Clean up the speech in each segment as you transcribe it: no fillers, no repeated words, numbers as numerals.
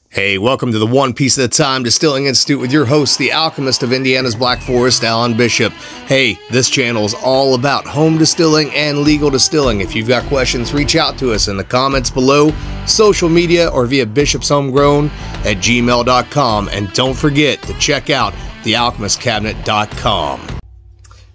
Hey, welcome to the One Piece at a Time Distilling Institute with your host, the alchemist of Indiana's Black Forest, Alan Bishop. Hey, this channel is all about home distilling and legal distilling. If you've got questions, reach out to us in the comments below, social media, or via bishopshomegrown@gmail.com. And don't forget to check out thealchemistcabinet.com.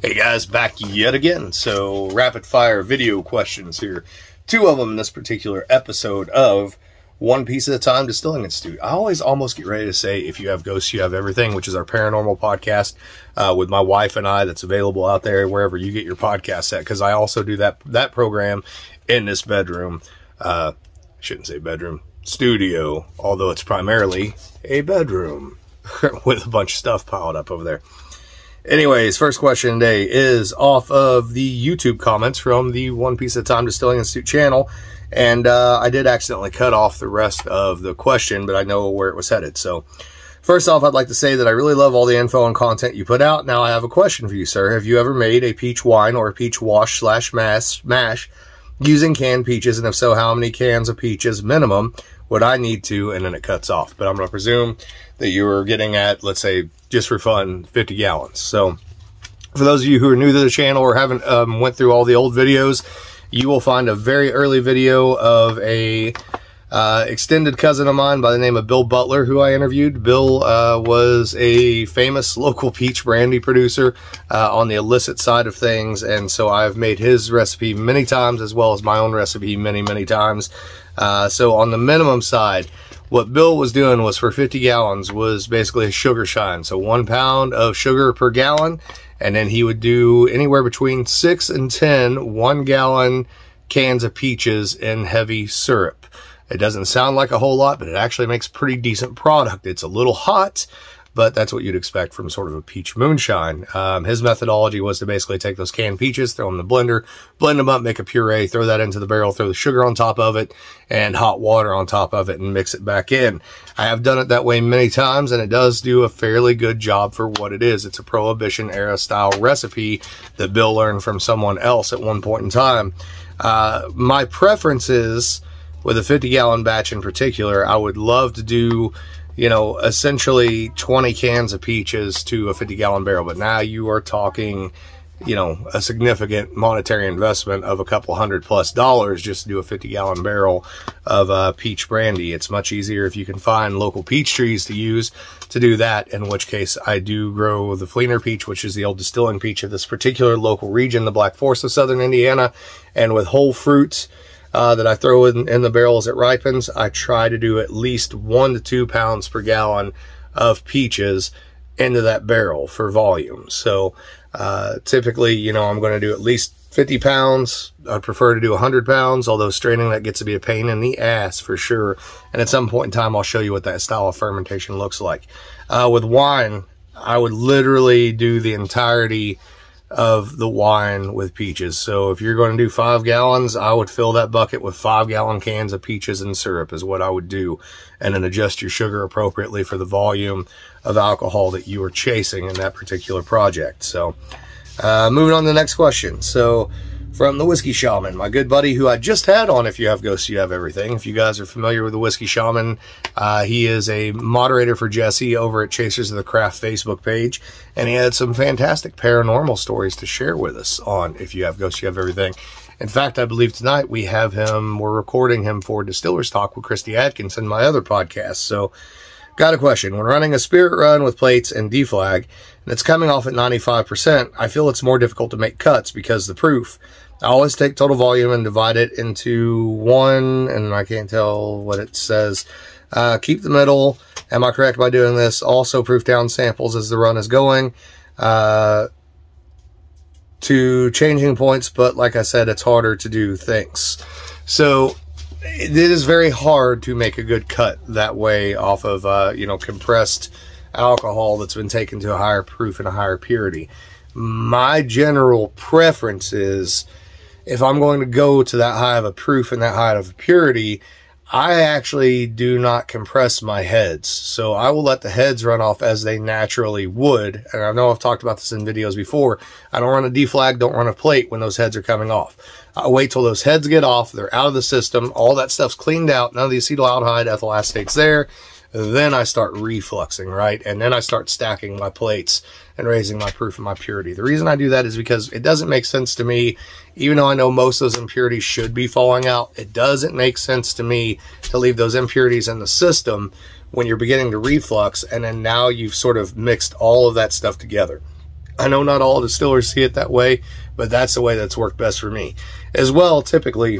Hey guys, back yet again. So, rapid fire video questions here. Two of them in this particular episode of One Piece at a Time Distilling Institute. I always almost get ready to say, if you have ghosts, you have everything, which is our paranormal podcast with my wife and I that's available out there wherever you get your podcasts at, because I also do that program in this bedroom. Shouldn't say bedroom, studio, although it's primarily a bedroom with a bunch of stuff piled up over there. Anyways, first question today is off of the YouTube comments from the One Piece at a Time Distilling Institute channel. And I did accidentally cut off the rest of the question, but I know where it was headed. So first off, I'd like to say that I really love all the info and content you put out. Now I have a question for you, sir. Have you ever made a peach wine or a peach wash / mash using canned peaches? And if so, how many cans of peaches minimum would I need to? And then it cuts off. But I'm going to presume that you were getting at, let's say, just for fun, 50 gallons. So for those of you who are new to the channel or haven't went through all the old videos, you will find a very early video of a extended cousin of mine by the name of Bill Butler, who I interviewed. Bill was a famous local peach brandy producer on the illicit side of things, and so I've made his recipe many times, as well as my own recipe many times. So on the minimum side, what Bill was doing was, for 50 gallons, was basically a sugar shine. So 1 pound of sugar per gallon. And then he would do anywhere between 6 and 10 1-gallon cans of peaches in heavy syrup. It doesn't sound like a whole lot, but it actually makes pretty decent product. It's a little hot, but that's what you'd expect from sort of a peach moonshine. His methodology was to basically take those canned peaches, throw them in the blender, blend them up, make a puree, throw that into the barrel, throw the sugar on top of it, and hot water on top of it, and mix it back in. I have done it that way many times, and it does do a fairly good job for what it is. It's a Prohibition era style recipe that Bill learned from someone else at one point in time. My preference is, with a 50-gallon batch in particular, I would love to do, you know, essentially 20 cans of peaches to a 50-gallon barrel. But now you are talking, you know, a significant monetary investment of a couple $100+ just to do a 50-gallon barrel of peach brandy. It's much easier if you can find local peach trees to use to do that, in which case I do grow the Fleener peach, which is the old distilling peach of this particular local region, the Black Forest of Southern Indiana. And with whole fruits that I throw in the barrel as it ripens, I try to do at least 1 to 2 pounds per gallon of peaches into that barrel for volume. So typically, you know, I'm going to do at least 50 pounds. I'd prefer to do 100 pounds, although straining that gets to be a pain in the ass for sure. And at some point in time, I'll show you what that style of fermentation looks like. With wine, I would literally do the entirety of the wine with peaches. So if you're going to do 5 gallons, I would fill that bucket with 5-gallon cans of peaches and syrup is what I would do, and then adjust your sugar appropriately for the volume of alcohol that you are chasing in that particular project. So moving on to the next question. So from the Whiskey Shaman, my good buddy who I just had on If You Have Ghosts, You Have Everything. If you guys are familiar with the Whiskey Shaman, he is a moderator for Jesse over at Chasers of the Craft Facebook page, and he had some fantastic paranormal stories to share with us on If You Have Ghosts, You Have Everything. In fact, I believe tonight we're recording him for Distiller's Talk with Christy Atkinson, my other podcast. So, got a question. When running a spirit run with plates and deflag, and it's coming off at 95%, I feel it's more difficult to make cuts because the proof. I always take total volume and divide it into one, and I can't tell what it says. Keep the middle. Am I correct by doing this? Also proof down samples as the run is going to changing points, but like I said, it's harder to do things. So it is very hard to make a good cut that way off of, you know, compressed alcohol that's been taken to a higher proof and a higher purity. My general preference is, if I'm going to go to that high of a proof and that high of a purity, I actually do not compress my heads. So I will let the heads run off as they naturally would. And I know I've talked about this in videos before. I don't run a deflag, don't run a plate when those heads are coming off. I wait till those heads get off, they're out of the system, all that stuff's cleaned out, none of the acetaldehyde, ethyl acetate's there. Then I start refluxing, right? And then I start stacking my plates and raising my proof and my purity. The reason I do that is because it doesn't make sense to me, even though I know most of those impurities should be falling out, it doesn't make sense to me to leave those impurities in the system when you're beginning to reflux, and then now you've sort of mixed all of that stuff together. I know not all distillers see it that way, but that's the way that's worked best for me. As well, typically,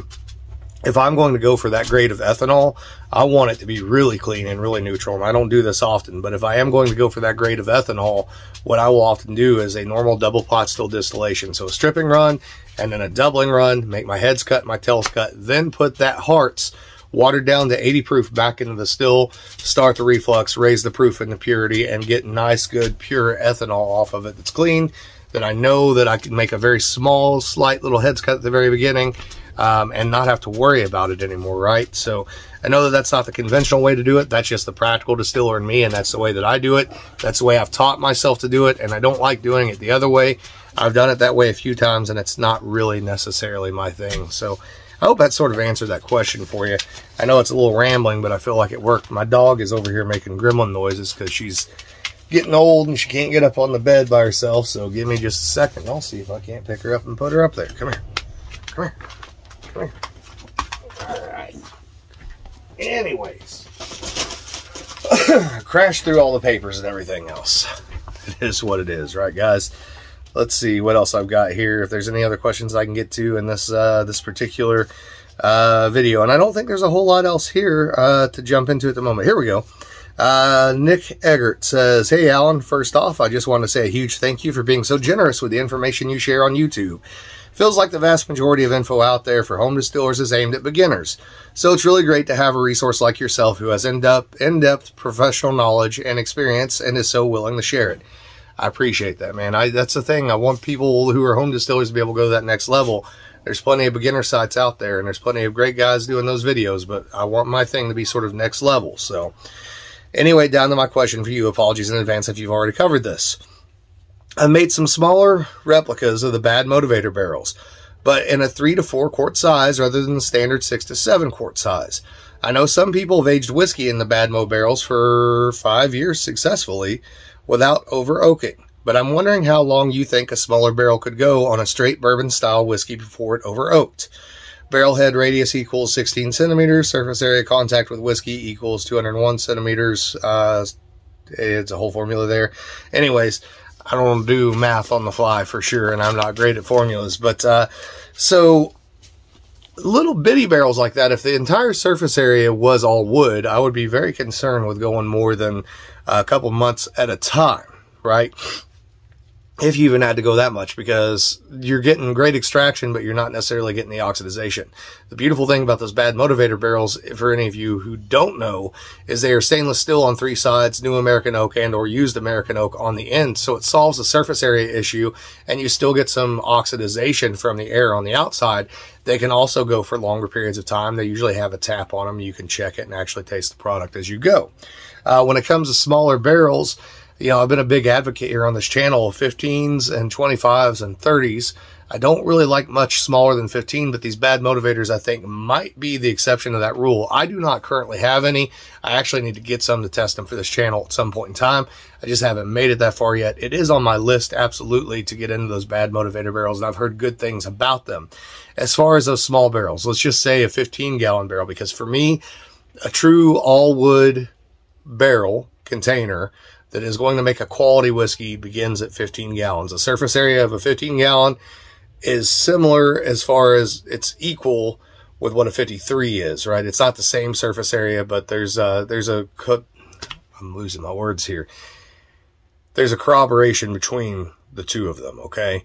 if I'm going to go for that grade of ethanol, I want it to be really clean and really neutral. And I don't do this often, but if I am going to go for that grade of ethanol, what I will often do is a normal double pot still distillation. So a stripping run and then a doubling run, make my heads cut, my tails cut, then put that hearts watered down to 80 proof back into the still, start the reflux, raise the proof and the purity, and get nice, good, pure ethanol off of it that's clean. Then I know that I can make a very small, slight little heads cut at the very beginning, and not have to worry about it anymore, right? So I know that that's not the conventional way to do it. That's just the practical distiller in me, and that's the way that I do it. That's the way I've taught myself to do it, and I don't like doing it the other way. I've done it that way a few times, and it's not really necessarily my thing. So I hope that sort of answered that question for you. I know it's a little rambling, but I feel like it worked. My dog is over here making gremlin noises because she's getting old and she can't get up on the bed by herself. So give me just a second. I'll see if I can't pick her up and put her up there. Come here. Come here. Come here. All right. Anyways, crashed through all the papers and everything else. It is what it is, right, guys? Let's see what else I've got here. If there's any other questions I can get to in this this particular video, and I don't think there's a whole lot else here to jump into at the moment. Here we go. Nick Eggert says, "Hey Alan, first off, I just want to say a huge thank you for being so generous with the information you share on YouTube. Feels like the vast majority of info out there for home distillers is aimed at beginners. So it's really great to have a resource like yourself who has in-depth professional knowledge and experience and is so willing to share it." I appreciate that, man. That's the thing. I want people who are home distillers to be able to go to that next level. There's plenty of beginner sites out there, and there's plenty of great guys doing those videos, but I want my thing to be sort of next level. So anyway, down to my question for you. Apologies in advance if you've already covered this. I made some smaller replicas of the bad motivator barrels, but in a 3 to 4 quart size rather than the standard 6 to 7 quart size. I know some people have aged whiskey in the bad mo barrels for 5 years successfully without over oaking, but I'm wondering how long you think a smaller barrel could go on a straight bourbon style whiskey before it over oaked. Barrel head radius equals 16 centimeters. Surface area contact with whiskey equals 201 centimeters. It's a whole formula there. Anyways, I don't do math on the fly for sure, and I'm not great at formulas. But so little bitty barrels like that, if the entire surface area was all wood, I would be very concerned with going more than a couple months at a time, right? If you even had to go that much, because you're getting great extraction, but you're not necessarily getting the oxidization. The beautiful thing about those bad motivator barrels, for any of you who don't know, is they are stainless steel on 3 sides, new American oak and or used American oak on the end. So it solves the surface area issue, and you still get some oxidization from the air on the outside. They can also go for longer periods of time. They usually have a tap on them. You can check it and actually taste the product as you go. When it comes to smaller barrels, you know, I've been a big advocate here on this channel of 15s and 25s and 30s. I don't really like much smaller than 15, but these bad motivators, I think, might be the exception to that rule. I do not currently have any. I actually need to get some to test them for this channel at some point in time. I just haven't made it that far yet. It is on my list, absolutely, to get into those bad motivator barrels, and I've heard good things about them. As far as those small barrels, let's just say a 15-gallon barrel, because for me, a true all-wood barrel container that is going to make a quality whiskey begins at 15 gallons. The surface area of a 15-gallon is similar as far as it's equal with what a 53 is, right? It's not the same surface area, but there's a, I'm losing my words here. There's a corroboration between the two of them, okay?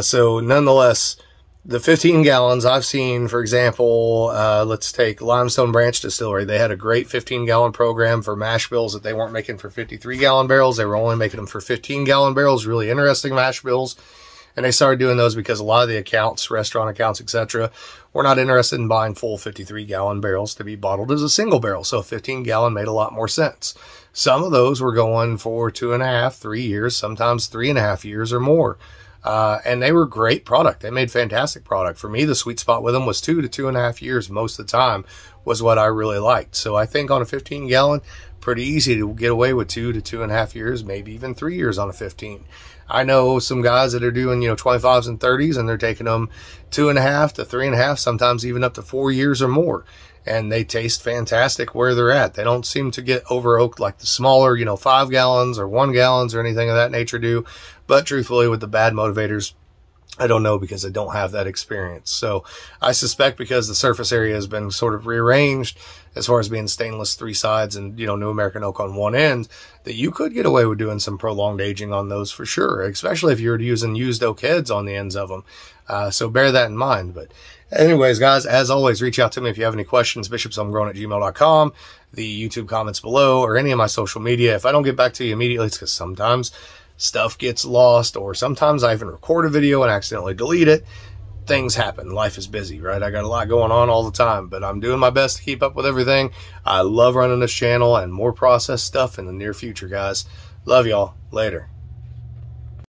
So nonetheless, the 15 gallons I've seen, for example, let's take Limestone Branch Distillery. They had a great 15-gallon program for mash bills that they weren't making for 53-gallon barrels. They were only making them for 15-gallon barrels, really interesting mash bills. And they started doing those because a lot of the accounts, restaurant accounts, etc., were not interested in buying full 53-gallon barrels to be bottled as a single barrel. So 15-gallon made a lot more sense. Some of those were going for 2.5, 3 years, sometimes 3.5 years or more. And they were great product. They made fantastic product. For me, the sweet spot with them was 2 to 2.5 years most of the time was what I really liked. So I think on a 15 gallon, pretty easy to get away with 2 to 2.5 years, maybe even 3 years on a 15. I know some guys that are doing, 25s and 30s, and they're taking them 2.5 to 3.5, sometimes even up to 4 years or more. And they taste fantastic where they're at. They don't seem to get over oaked like the smaller, 5 gallons or 1 gallons or anything of that nature do. But truthfully, with the bad motivators, I don't know, because I don't have that experience. So I suspect because the surface area has been sort of rearranged as far as being stainless 3 sides and, New American oak on one end, that you could get away with doing some prolonged aging on those for sure, especially if you're using used oak heads on the ends of them. So bear that in mind. But anyways, guys, as always, reach out to me if you have any questions, bishopshomegrown@gmail.com, the YouTube comments below, or any of my social media. If I don't get back to you immediately, it's because sometimes stuff gets lost, or sometimes I even record a video and accidentally delete it. Things happen. Life is busy, right? I got a lot going on all the time, but I'm doing my best to keep up with everything. I love running this channel, and more process stuff in the near future, guys. Love y'all. Later.